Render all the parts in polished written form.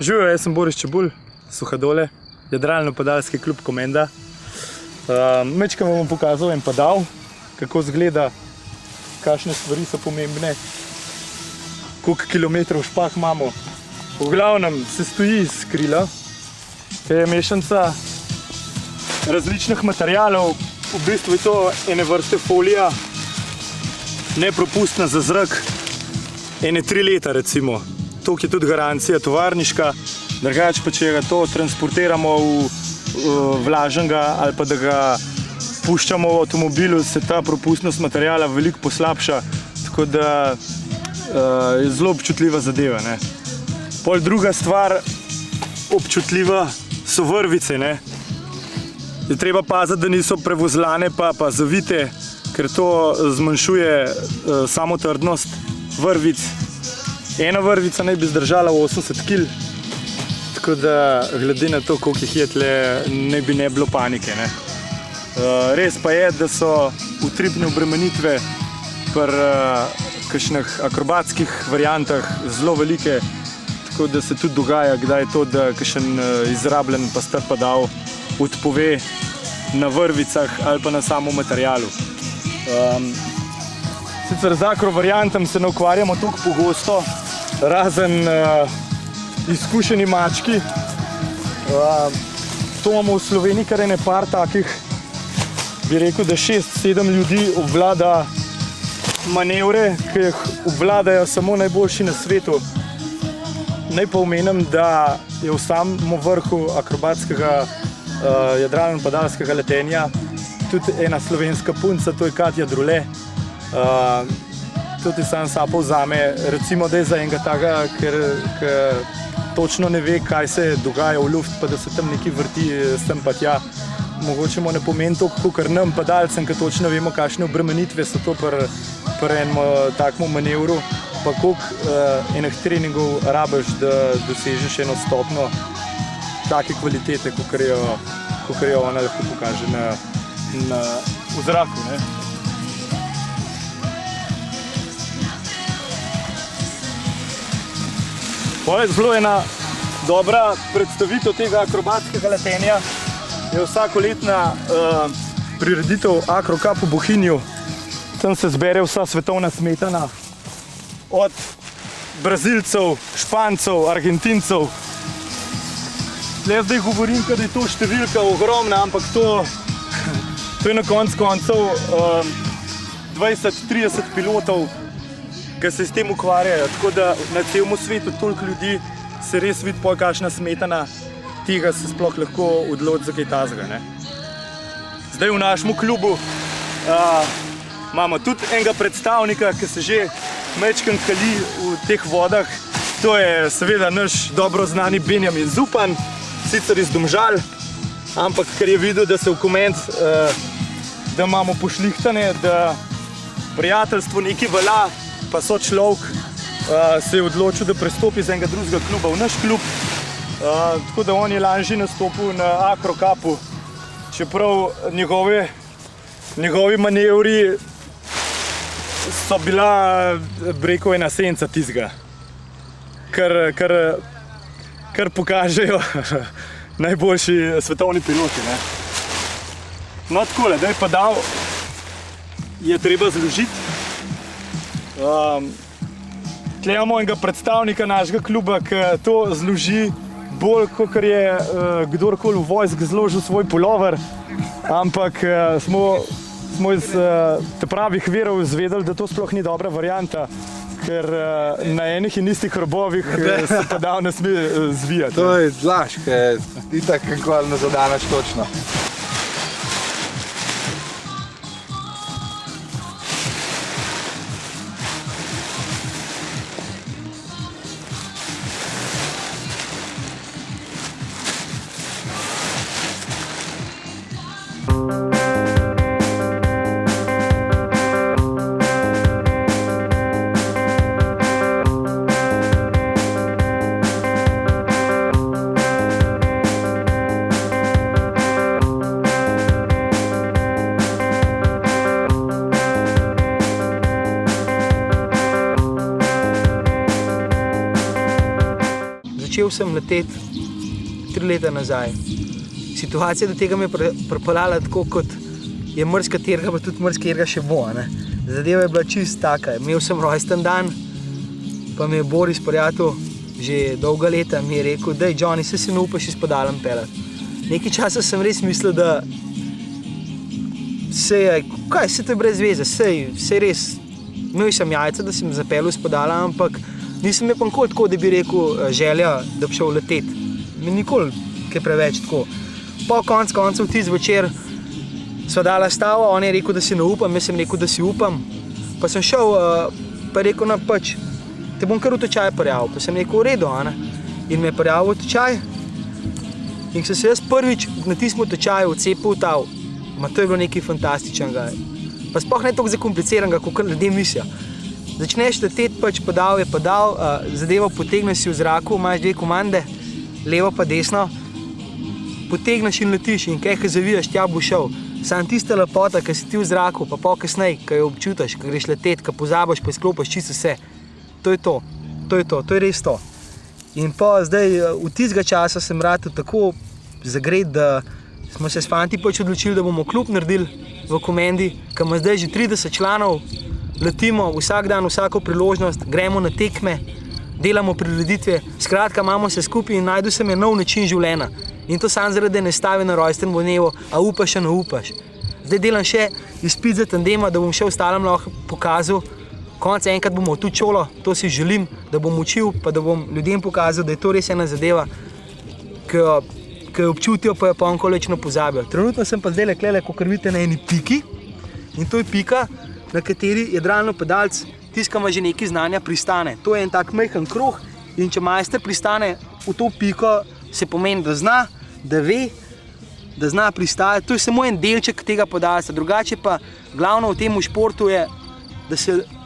Živijo, jaz sem Boris Čebulj, Suhadole, jadralno-padalski klub Komenda. Mečkam vam bom pokazal en padal, kako izgleda, kakšne stvari so pomembne, koliko kilometrov špah imamo. V glavnem se stoji iz krila, ki je mešanca različnih materialov. V bistvu je to ene vrste folija, nepropustna za zrak, ene 3 leta recimo. Tok je tudi garancija tovarniška, drugače pa če ga to transportiramo v vlaženega ali pa da ga puščamo v avtomobilu, se ta propustnost materijala veliko poslabša, tako da je zelo občutljiva zadeva. Pol druga stvar, občutljiva, so vrvice. Je treba paziti, da niso prevozlane pa zavite, ker to zmanjšuje samo trdnost vrvic. Ena vrvica naj bi zdržala 80 kg, tako da glede na to, koliko jih je tle, ne bilo panike. Res pa je, da so utripne obremenitve pri kakšnih akrobatskih variantah zelo velike, tako da se tudi dogaja, kdaj je to, da kakšen izrabljen pa star padal odpove na vrvicah ali pa na samo materialu. Sicer z akro variantam se ne ukvarjamo toliko pogosto, razen izkušeni mački. To imamo v Sloveniji kar ene par takih, bi rekel, da 6-7 ljudi obvlada manevre, ki jih obvladajo samo najboljši na svetu. Naj pa omenim, da je v samem vrhu akrobatskega jadralno-padalskega letenja tudi ena slovenska punca, to je Katja Drule. Tudi sam sapo vzame, recimo, da je za enega takega, ker točno ne ve, kaj se dogaja v luft, pa da se tam nekaj vrti sem pa tja. Mogoče mu ne pomeni toliko, kot nam padalcem, ker točno vemo, kakšne obremenitve so to pri enem takmu manevru, pa koliko enih treningov rabiš, da dosežeš eno stopno take kvalitete, kakor jo ona lahko pokaže v zraku. Zelo ena dobra predstavitev tega akrobatskega letenja je vsakoletna prireditev Akrocup v Bohinju. Tam se zbere vsa svetovna smetana, od Brazilcev, Špancev, Argentincev. Zdaj govorim, da je to številka ogromna, ampak to je na koncu koncev 20-30 pilotov, ki se s tem ukvarjajo, tako da na celem svetu toliko ljudi se res vidi, kakšna smetana tega se sploh lahko odloči za kaj takega. Zdaj v našem klubu imamo tudi enega predstavnika, ki se že majčkeno kali v teh vodah. To je seveda naš dobro znani Benjamin Zupan, sicer iz Domžal, ampak ker je videl, da se v koment, da imamo pošlihtane, da prijateljstvo nekaj velja, pa so človek, se je odločil, da prestopi z enega drugega kluba v naš klub. Tako da on je lani že nastopil na Akrocupu, čeprav njegovi manevri so bila, bi rekel, ena senca tistega, kar pokažejo najboljši svetovni piloti. No takole, da je padal, je treba zložiti. Tle imamo enega predstavnika našega kluba, ki to zloži bolj, kot je kdorkoli v vojski zložil svoj pulover, ampak smo iz pravih virov izvedeli, da to sploh ni dobra varianta, ker na enih in istih robovih se padal ne sme zvijati. To je laž, ker itak kakoli ne zadaneš točno. začel sem leteti 3 leta nazaj. Situacija do tega me je pripeljala tako, kot je marskaterega, pa tudi marskaterega še bo. Ne? Zadeva je bila čist taka. Imel sem rojsten dan, pa mi je Boris prijatelj že dolga leta mi je rekel, daj Johnny, se si ne upaš iz Podalem peljati. Nekaj časa sem res mislil, da se to je brez veze, sej res, imel sem jajca, da sem zapeljal iz Podala, ampak nisem je pa nikoli tako, da bi rekel želja, da bi šel leteti. Nikoli kaj preveč tako. Po koncu tisti večer sva dala stavo, on je rekel, da si ne upam, jaz sem rekel, da si upam. Pa sem šel, pa je rekel, pač, te bom kar v tečaj prijavil. Pa sem rekel, v redu, in me je prijavil v tečaj. In sem se jaz prvič na tistem tečaju odcepil tav. To je bilo nekaj fantastičnega. Pa sploh ne toliko zakompliciranega, kot ljudje mislijo. Začneš leteti, pač podal je podal, zadevo potegneš si v zraku, imaš 2 komande, levo pa desno, potegneš in letiš in kaj zavijaš, tja bo šel. Sam tista lepota, ki si ti v zraku, pa pol kasneje, ki jo občutiš, ki greš leteti, ki pozabiš, pa izklopiš čisto vse. To je res to. In pa zdaj, v tistega časa sem ratal tako zagret, da smo se s fanti pač odločili, da bomo klub naredili v Komendi, ki ima zdaj že 30 članov, letimo vsak dan, vsako priložnost, gremo na tekme, delamo prireditve, skratka imamo se skupaj in najdel se mi nov način življenja. In to sam zaradi ne stavi na rojsten dnevu, a upaš, a ne upaš. Zdaj delam še izpit za tandema, da bom še ostalim lahko pokazal. Konec enkrat bomo tudi šolo, to si želim, da bom učil, pa da bom ljudem pokazal, da je to res ena zadeva, ki jo občutijo, pa jo pa onkolično pozabijo. Trenutno sem pa zdaj leklele, kakor vidite, na eni piki. In to je pika, na kateri jadralno padalec, tisti, ki ima že nekaj znanja, pristane. To je en tak majhen krog in če majster pristane v to piko, se pomeni, da zna, da ve, da zna pristajati. To je samo en delček tega padalca. Drugače pa glavno v tem športu je, da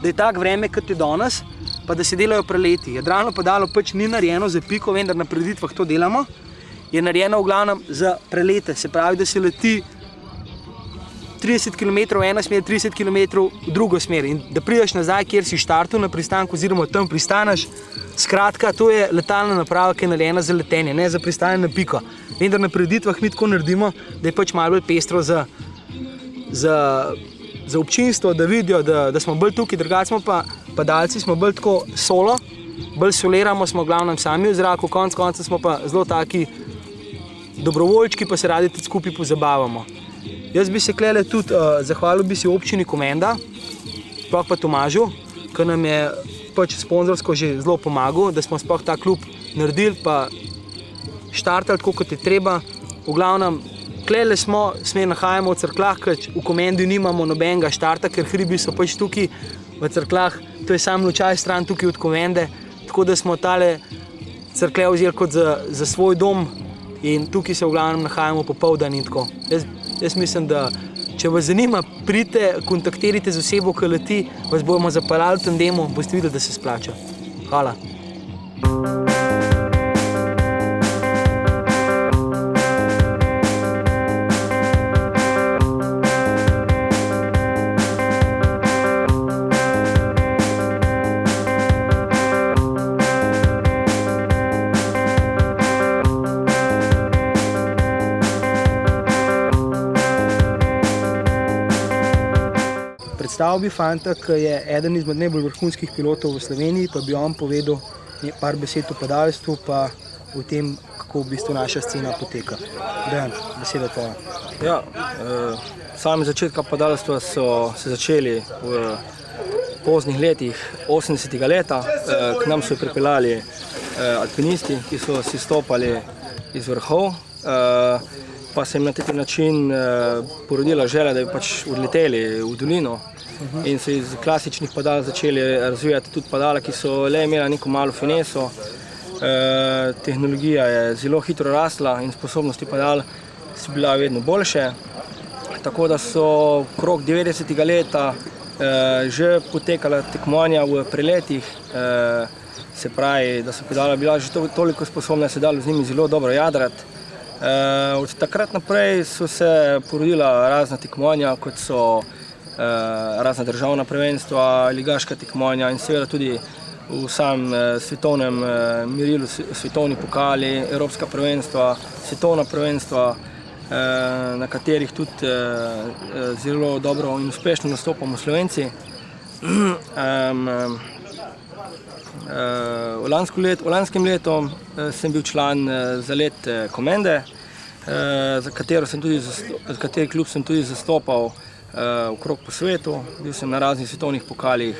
je tak vreme, kot je danes, pa da se delajo preleti. Jadralno padalo pač ni narejeno za piko, vendar na prireditvah to delamo. Je narejeno v glavnem za prelete, se pravi, da se leti 30 km v eno smer, 30 km v drugo smer in da prideš nazaj, kjer si štartil na pristanku oziroma tam pristaneš. Skratka, to je letalna naprava, ki je narejena za letenje, ne za pristajanje na piko. Vendar na prireditvah mi tako naredimo, da je pač malo bolj pestro za občinstvo, da vidijo, da smo bolj tukaj, drugače smo pa padalci, smo bolj tako solo, bolj soliramo, smo v glavnem sami v zraku, konec konca smo pa zelo taki dobrovoljčki, pa se radi tudi skupaj pozabavamo. Jaz bi se klele tudi, zahvalil bi si občini Komenda, sploh pa Tomažu, ki nam je pač sponzorsko že zelo pomagal, da smo sploh ta klub naredili, pa štartali tako, kot je treba. V glavnem, klele smo, se nahajamo v Cerkljah, ker v Komendi nimamo nobenega štarta, ker hribi so pač tukaj v Cerkljah, to je sam lučaj stran tukaj od Komende, tako da smo tale Cerklje vzeli kot za svoj dom in tukaj se v glavnem nahajamo popoldan in tako. Jaz mislim, da če vas zanima, pridite, kontaktirajte z osebo, ki leti, vas bomo zapeljali v tandemu, boste videli, da se splača. Hvala. Predstavil bi fanta, ki je eden izmed najbolj vrhunskih pilotov v Sloveniji, pa bi on povedal par besed o padalstvu, pa o tem, kako v bistvu naša scena poteka. Dejan, beseda tvoja. Ja, sami začetka padalstva so se začeli v poznih letih 80. leta. K nam so pripeljali alpinisti, ki so si stopali iz vrhov, pa se jim na taki način porodila želja, da bi pač odleteli v dolino. In so iz klasičnih padal začeli razvijati tudi padala, ki so le imela neko malo fineso. Tehnologija je zelo hitro rasla in sposobnosti padal so bila vedno boljše. Tako da so okrog 90. leta že potekala tekmovanja v preletih. Se pravi, da so padala bila že toliko sposobna, da se dalo z njimi zelo dobro jadrati. Od takrat naprej so se porodila razna tekmovanja, kot so razna državna prvenstva, ligaška tekmovanja in seveda tudi v samem svetovnem merilu, svetovni pokali, evropska prvenstva, svetovna prvenstva, na katerih tudi zelo dobro in uspešno nastopamo Slovenci. V lanskem letu sem bil član zalet Komende, za kateri klub sem tudi zastopal okrog po svetu. Bil sem na raznih svetovnih pokalih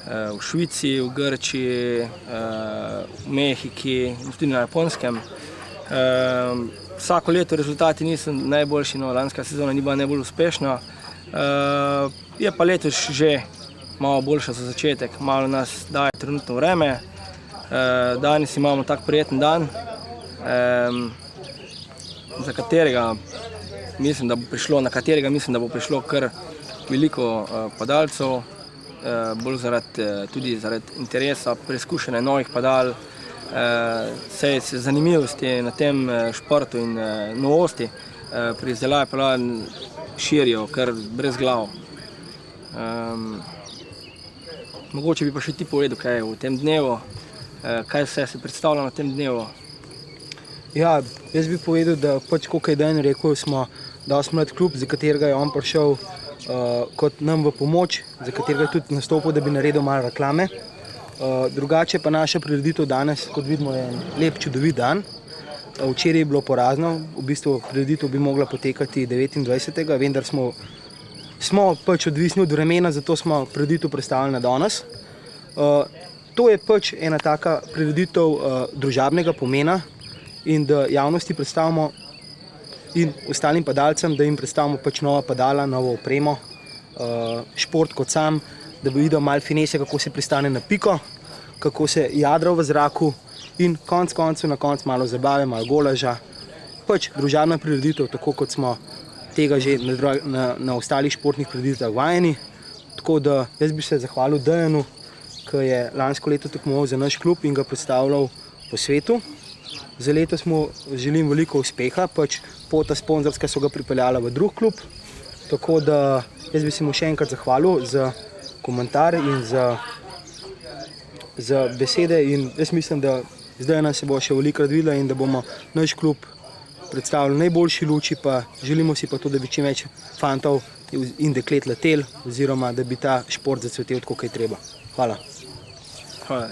v Švici, v Grčiji, v Mehiki in tudi na Japonskem. Vsako leto rezultati niso najboljši, no, lanska sezona ni bila najbolj uspešna. Je pa letos že malo boljša za začetek, malo nas daje trenutno vreme. Danes imamo tak prijeten dan, na katerega mislim, da bo prišlo kar veliko padalcev, bolj tudi zaradi interesa, preizkušanja novih padal, saj se zanimivosti na tem športu in novosti pri izdelavi padal širijo kar brez glav. Mogoče bi pa še ti povedal, kaj je v tem dnevu, kaj vse se predstavlja na tem dnevu. Ja, jaz bi povedal, da pač, kot je Dan rekel, smo dosti mlad klub, za katerega je on prišel kot nam v pomoč, za katerega je tudi nastopil, da bi naredil malo reklame. Drugače pa naša prireditev danes, kot vidimo, je en lep, čudovit dan. Včeraj je bilo porazno, v bistvu prireditev bi mogla potekati 29. vendar smo pač odvisni od vremena, zato smo prireditev prestavili na danes. To je pač ena taka prireditev družabnega pomena in da javnosti predstavimo in ostalim padalcem, da jim predstavimo pač nova padala, novo opremo, šport kot sam, da bi videl malo finese, kako se pristane na piko, kako se jadra v zraku in na koncu malo zabave, malo golaža. Pač družabna prireditev, tako kot smo tega že na ostalih športnih prireditvah vajeni. Tako da jaz bi se zahvalil Dejanu, ki je lansko leto tekmoval za naš klub in ga predstavljal po svetu. Za letos mu želim veliko uspeha, pač pota sponzorska so ga pripeljala v drug klub. Tako da jaz bi se mu še enkrat zahvalil za komentar in za besede in jaz mislim, da zdaj nas se bo še velikokrat videla in da bomo naš klub predstavili v najboljši luči, pa želimo si pa to, da bi čim več fantov in deklet letel, oziroma da bi ta šport zacvetel tako, kot je treba. Hvala. Hvala.